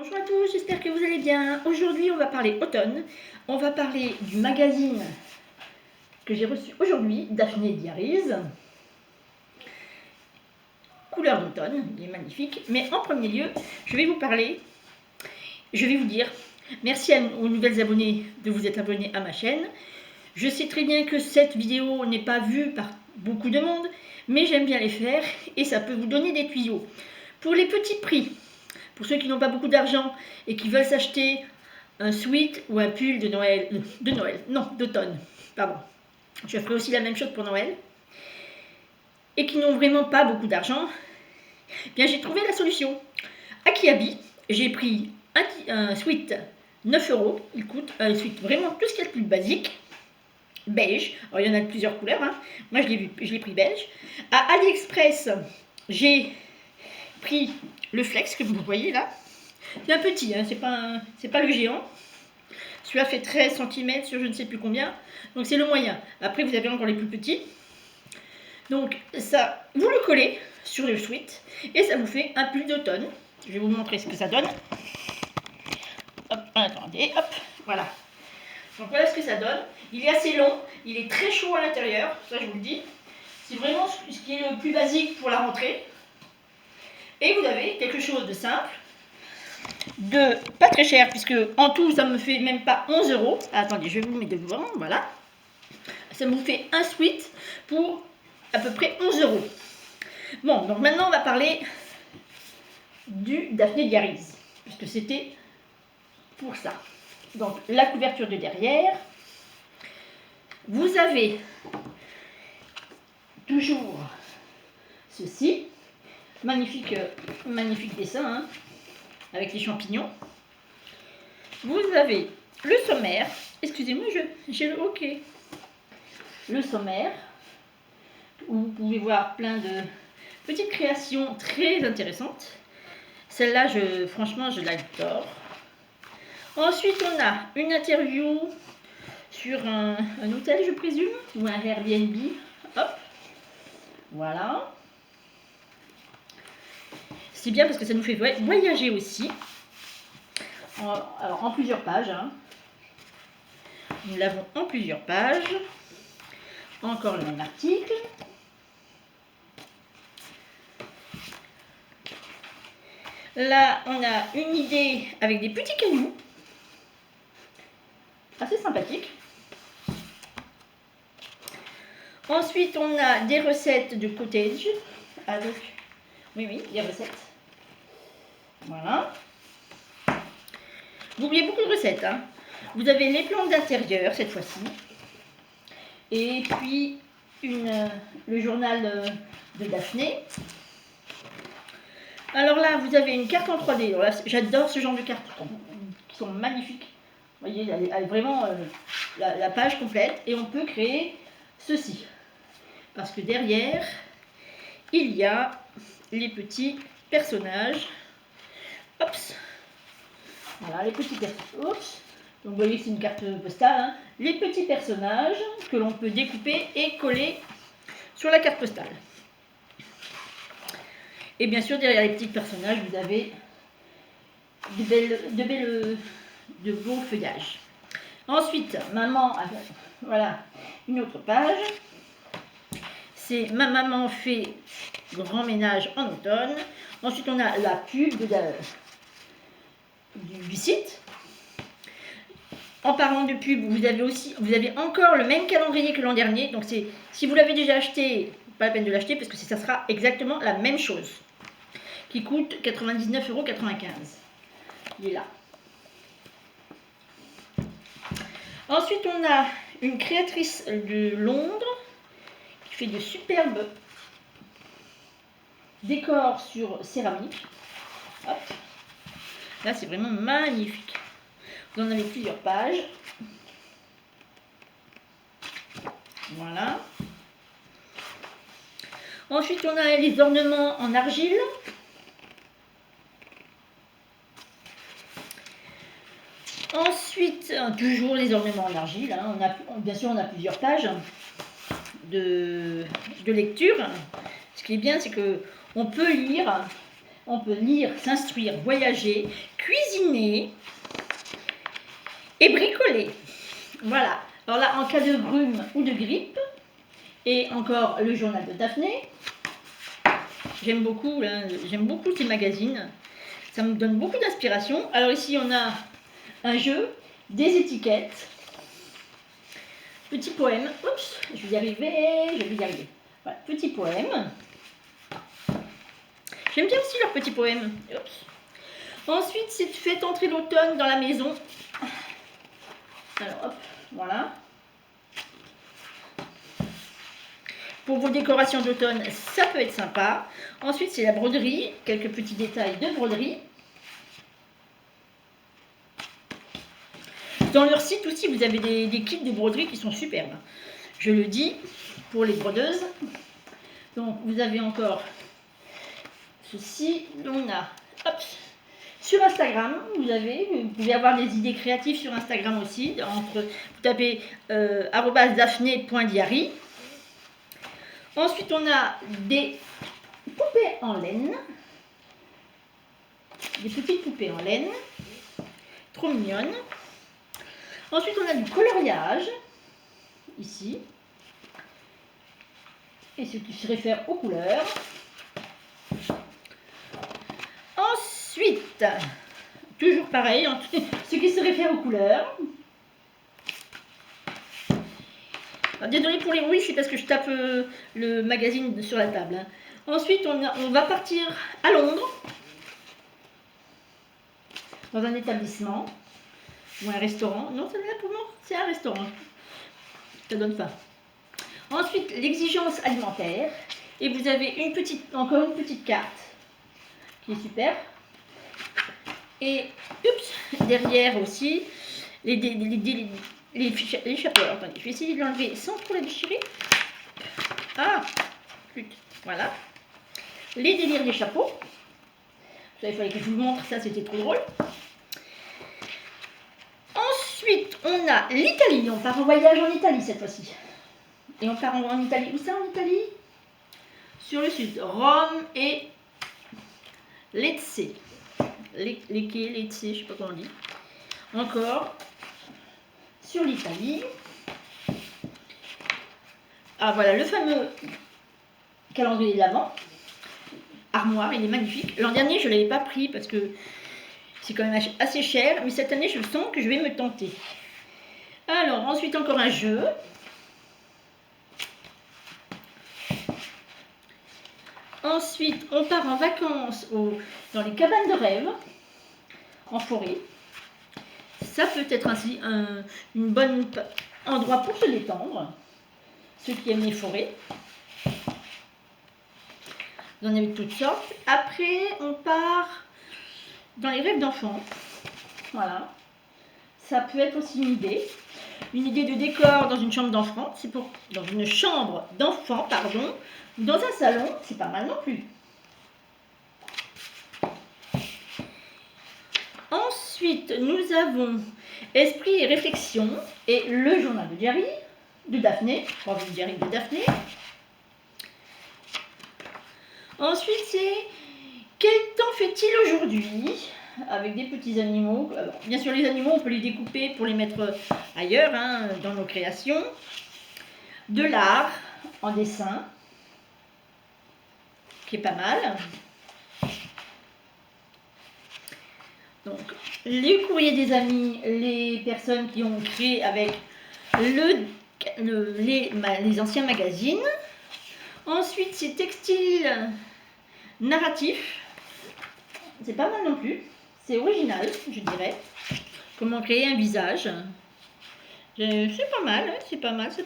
Bonjour à tous, j'espère que vous allez bien. Aujourd'hui, on va parler automne. On va parler du magazine que j'ai reçu aujourd'hui, Daphné Diaries. Couleur d'automne, il est magnifique. Mais en premier lieu, je vais vous dire merci aux nouvelles abonnés de vous être abonnés à ma chaîne. Je sais très bien que cette vidéo n'est pas vue par beaucoup de monde, mais j'aime bien les faire et ça peut vous donner des tuyaux. Pour les petits prix, pour ceux qui n'ont pas beaucoup d'argent et qui veulent s'acheter un sweat ou un pull d'automne, pardon. Je ferai aussi la même chose pour Noël. Et qui n'ont vraiment pas beaucoup d'argent, bien j'ai trouvé la solution. À Kiabi, j'ai pris un sweat 9 €. Il coûte un sweat vraiment tout ce qu'il y a de plus basique, beige. Alors il y en a de plusieurs couleurs, hein. Moi je l'ai pris beige. À AliExpress, j'ai pris le flex que vous voyez là. C'est un petit, hein, c'est pas le géant. Celui-là fait 13 cm sur je ne sais plus combien. Donc c'est le moyen. Après vous avez encore les plus petits. Donc ça, vous le collez sur le sweat et ça vous fait un pull d'automne. Je vais vous montrer ce que ça donne. Hop, attendez, hop, voilà. Donc voilà ce que ça donne. Il est assez long, il est très chaud à l'intérieur, ça je vous le dis. C'est vraiment ce qui est le plus basique pour la rentrée. Et vous avez quelque chose de simple, de pas très cher, puisque en tout ça me fait même pas 11 €. Attendez, je vais vous le mettre devant, voilà. Ça me fait un sweat pour à peu près 11 €. Bon, donc maintenant on va parler du Daphné Diaries, puisque c'était pour ça. Donc la couverture de derrière, vous avez toujours ceci, magnifique dessin, hein, avec les champignons. Vous avez le sommaire, excusez-moi, j'ai le hockey. Le sommaire, où vous pouvez voir plein de petites créations très intéressantes. Celle-là, franchement, je l'adore. Ensuite, on a une interview sur un hôtel, je présume, ou un Airbnb. Hop, voilà. C'est bien parce que ça nous fait voyager aussi. Alors, en plusieurs pages. Hein. Nous l'avons en plusieurs pages. Encore le même article. Là, on a une idée avec des petits cailloux. Assez sympathique. Ensuite, on a des recettes de cottage. Avec... Oui, des recettes. Voilà. Vous oubliez beaucoup de recettes. Hein. Vous avez les plantes d'intérieur, cette fois-ci. Et puis, le journal de Daphné. Alors là, vous avez une carte en 3D. J'adore ce genre de cartes qui sont magnifiques. Vous voyez, elle est vraiment la page complète. Et on peut créer ceci. Parce que derrière, il y a les petits personnages. Oups. Voilà, les petits personnages. Oups. Donc vous voyez, c'est une carte postale. Hein. Les petits personnages que l'on peut découper et coller sur la carte postale. Et bien sûr, derrière les petits personnages, vous avez de beaux feuillages. Ensuite, maman, voilà, une autre page. C'est ma maman fait grand ménage en automne. Ensuite, on a la pub du site. En parlant de pub, vous avez encore le même calendrier que l'an dernier. Donc, si vous l'avez déjà acheté, pas la peine de l'acheter parce que ça sera exactement la même chose. Qui coûte 99,95 €. Il est là. Ensuite, on a une créatrice de Londres qui fait de superbes décors sur céramique. Hop. Là, c'est vraiment magnifique. Vous en avez plusieurs pages. Voilà. Ensuite, on a les ornements en argile. Ensuite, toujours les ornements en argile. Hein. Bien sûr, on a plusieurs pages de lecture. Ce qui est bien, c'est qu'on peut lire, s'instruire, voyager, cuisiner et bricoler. Voilà. Alors là, en cas de rhume ou de grippe, et encore le journal de Daphné. J'aime beaucoup ces magazines. Ça me donne beaucoup d'inspiration. Alors ici, on a un jeu, des étiquettes, petit poème. Oups, je vais y arriver. Voilà, petit poème. J'aime bien aussi leurs petits poèmes. Oups. Ensuite, c'est fait entrer l'automne dans la maison. Alors hop, voilà. Pour vos décorations d'automne, ça peut être sympa. Ensuite, c'est la broderie, quelques petits détails de broderie. Dans leur site aussi, vous avez des kits de broderie qui sont superbes. Je le dis pour les brodeuses. Donc, vous avez encore ceci. On a, hop, sur Instagram, vous pouvez avoir des idées créatives sur Instagram aussi. Vous tapez @daphné.diary. Ensuite, on a des poupées en laine. Des petites poupées en laine. Trop mignonnes. Ensuite, on a du coloriage. Ici. Et ce qui se réfère aux couleurs. Ensuite, toujours pareil, ce qui se réfère aux couleurs. Désolée pour les bruits, c'est parce que je tape le magazine sur la table. Hein. Ensuite, on va partir à Londres, dans un établissement, ou un restaurant. Non, pour moi, c'est un restaurant. Ça donne faim. Ensuite, l'exigence alimentaire. Et vous avez encore une petite carte, qui est super. Et, derrière aussi, les chapeaux. Alors, attendez, je vais essayer de l'enlever sans trop la déchirer. Ah, voilà. Les délires des chapeaux. Il fallait que je vous montre ça, c'était trop drôle. Ensuite, on a l'Italie. On part en voyage en Italie cette fois-ci. Et on part en Italie. Où ça en Italie? Sur le sud. Rome et Lecce. Lecce, je ne sais pas comment on dit. Encore. Sur l'Italie. Ah voilà, le fameux calendrier de l'Avent. Armoire, il est magnifique. L'an dernier, je ne l'avais pas pris parce que c'est quand même assez cher. Mais cette année, je sens que je vais me tenter. Alors, ensuite, encore un jeu. Ensuite, on part en vacances dans les cabanes de rêve, en forêt. Ça peut être ainsi un bon endroit pour se détendre, ceux qui aiment les forêts. Vous en avez de toutes sortes. Après, on part dans les rêves d'enfants. Voilà. Ça peut être aussi une idée. Une idée de décor dans une chambre d'enfant. Dans une chambre d'enfant, pardon. Ou dans un salon, c'est pas mal non plus. Ensuite, nous avons Esprit et réflexion et le journal de diary de Daphné. Le diary de Daphné. Ensuite, c'est quel temps fait-il aujourd'hui? Avec des petits animaux. Alors, bien sûr, les animaux, on peut les découper pour les mettre ailleurs, hein, dans nos créations. De l'art en dessin, qui est pas mal. Donc, les courriers des amis, les personnes qui ont créé avec les anciens magazines. Ensuite, c'est textile narratif. C'est pas mal non plus. C'est original, je dirais. Comment créer un visage. C'est pas mal, c'est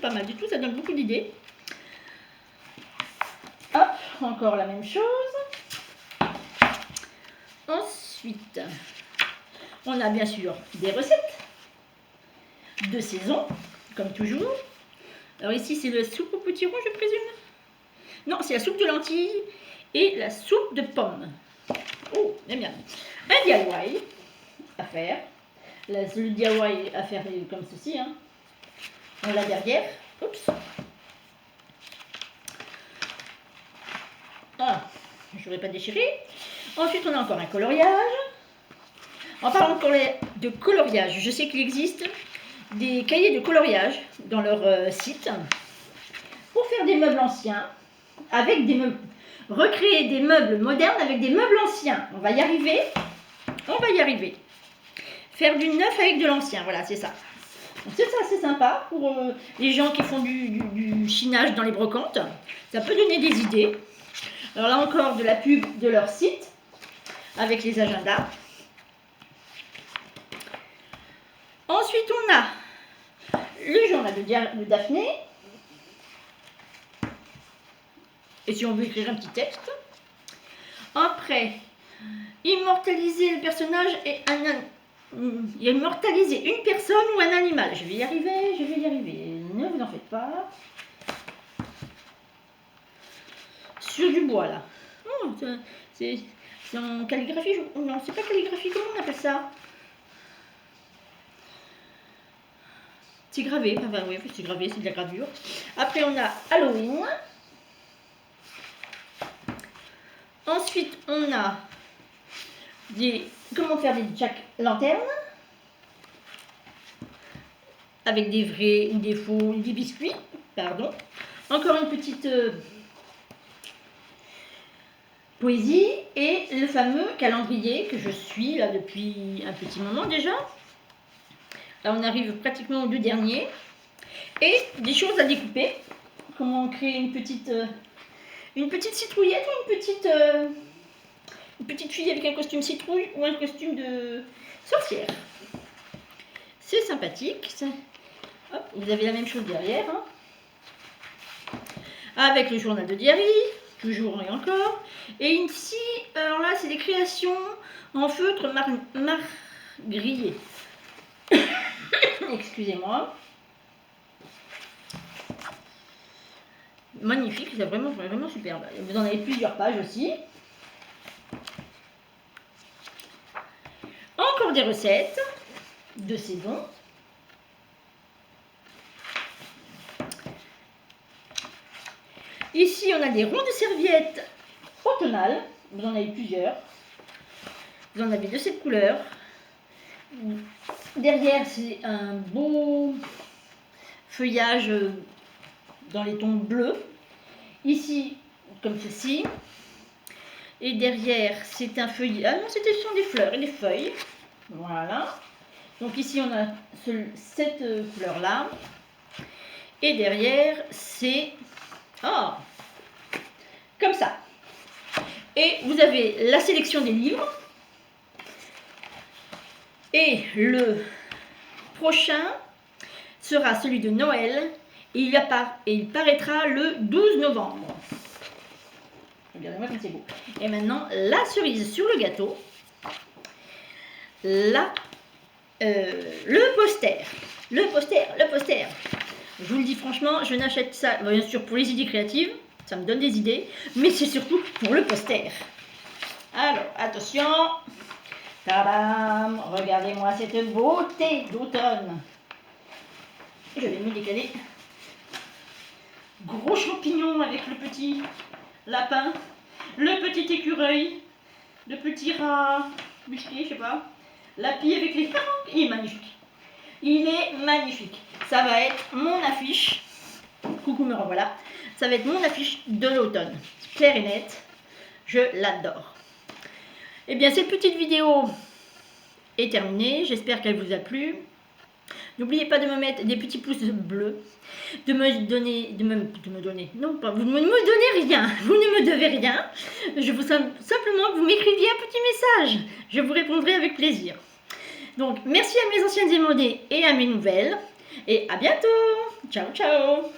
pas mal du tout. Ça donne beaucoup d'idées. Hop, encore la même chose. Ensuite, on a bien sûr des recettes de saison, comme toujours. Alors ici, c'est la soupe au potiron, je présume. Non, c'est la soupe de lentilles et la soupe de pommes. Oh, bien bien. Un DIY à faire. Le DIY à faire comme ceci. Hein. On l'a derrière. Oups. Ah, je n'aurais pas déchiré. Ensuite, on a encore un coloriage. En parlant de coloriage, je sais qu'il existe des cahiers de coloriage dans leur site pour faire des meubles anciens avec des meubles, recréer des meubles modernes avec des meubles anciens. On va y arriver. On va y arriver. Faire du neuf avec de l'ancien, voilà, c'est ça. C'est ça, c'est sympa pour les gens qui font du chinage dans les brocantes. Ça peut donner des idées. Alors là encore, de la pub de leur site avec les agendas. Ensuite, on a le journal de Daphné. Et si on veut écrire un petit texte. Après, immortaliser le personnage et immortaliser une personne ou un animal. Je vais y arriver, je vais y arriver. Ne vous en faites pas. Sur du bois, là. Oh, c'est en calligraphie. Non, c'est pas calligraphie. Comment on appelle ça? C'est gravé. Enfin, oui, c'est gravé, c'est de la gravure. Après, on a Halloween. Ensuite, on a comment faire des jack-lanternes avec des vrais ou des faux, des biscuits, pardon. Encore une petite poésie et le fameux calendrier que je suis là depuis un petit moment déjà. Là, on arrive pratiquement aux deux derniers. Et des choses à découper. Comment créer une petite citrouillette ou une petite fille avec un costume citrouille ou un costume de sorcière. C'est sympathique. Hop, vous avez la même chose derrière. Hein. Avec le journal de diary, toujours et encore. Et ici, alors là, c'est des créations en feutre grillé. Excusez-moi. Magnifique, c'est vraiment, vraiment superbe. Vous en avez plusieurs pages aussi. Encore des recettes de saison. Ici, on a des ronds de serviettes automnales. Vous en avez plusieurs. Vous en avez de cette couleur. Derrière, c'est un beau feuillage dans les tons bleus. Ici, comme ceci. Et derrière, c'est un feuillage. Ah non, ce sont des fleurs et des feuilles. Voilà. Donc ici, on a cette couleur-là. Et derrière, c'est... Oh, comme ça. Et vous avez la sélection des livres. Et le prochain sera celui de Noël. Et il paraîtra le 12 novembre. Regardez-moi comme c'est beau. Et maintenant, la cerise sur le gâteau. Le poster. Le poster. Je vous le dis franchement, je n'achète ça, bien sûr, pour les idées créatives. Ça me donne des idées. Mais c'est surtout pour le poster. Alors, attention. Tadam! Regardez-moi cette beauté d'automne. Je vais me décaler. Gros champignon avec le petit lapin, le petit écureuil, le petit rat musqué, je sais pas, la pie avec les... Il est magnifique. Il est magnifique. Ça va être mon affiche. Coucou, me revoilà. Ça va être mon affiche de l'automne. Claire et nette. Je l'adore. Eh bien, cette petite vidéo est terminée. J'espère qu'elle vous a plu. N'oubliez pas de me mettre des petits pouces bleus, de me donner, non pas, vous ne me donnez rien, vous ne me devez rien, je vous simplement que vous m'écriviez un petit message, je vous répondrai avec plaisir. Donc merci à mes anciennes abonnées et à mes nouvelles, et à bientôt, ciao ciao.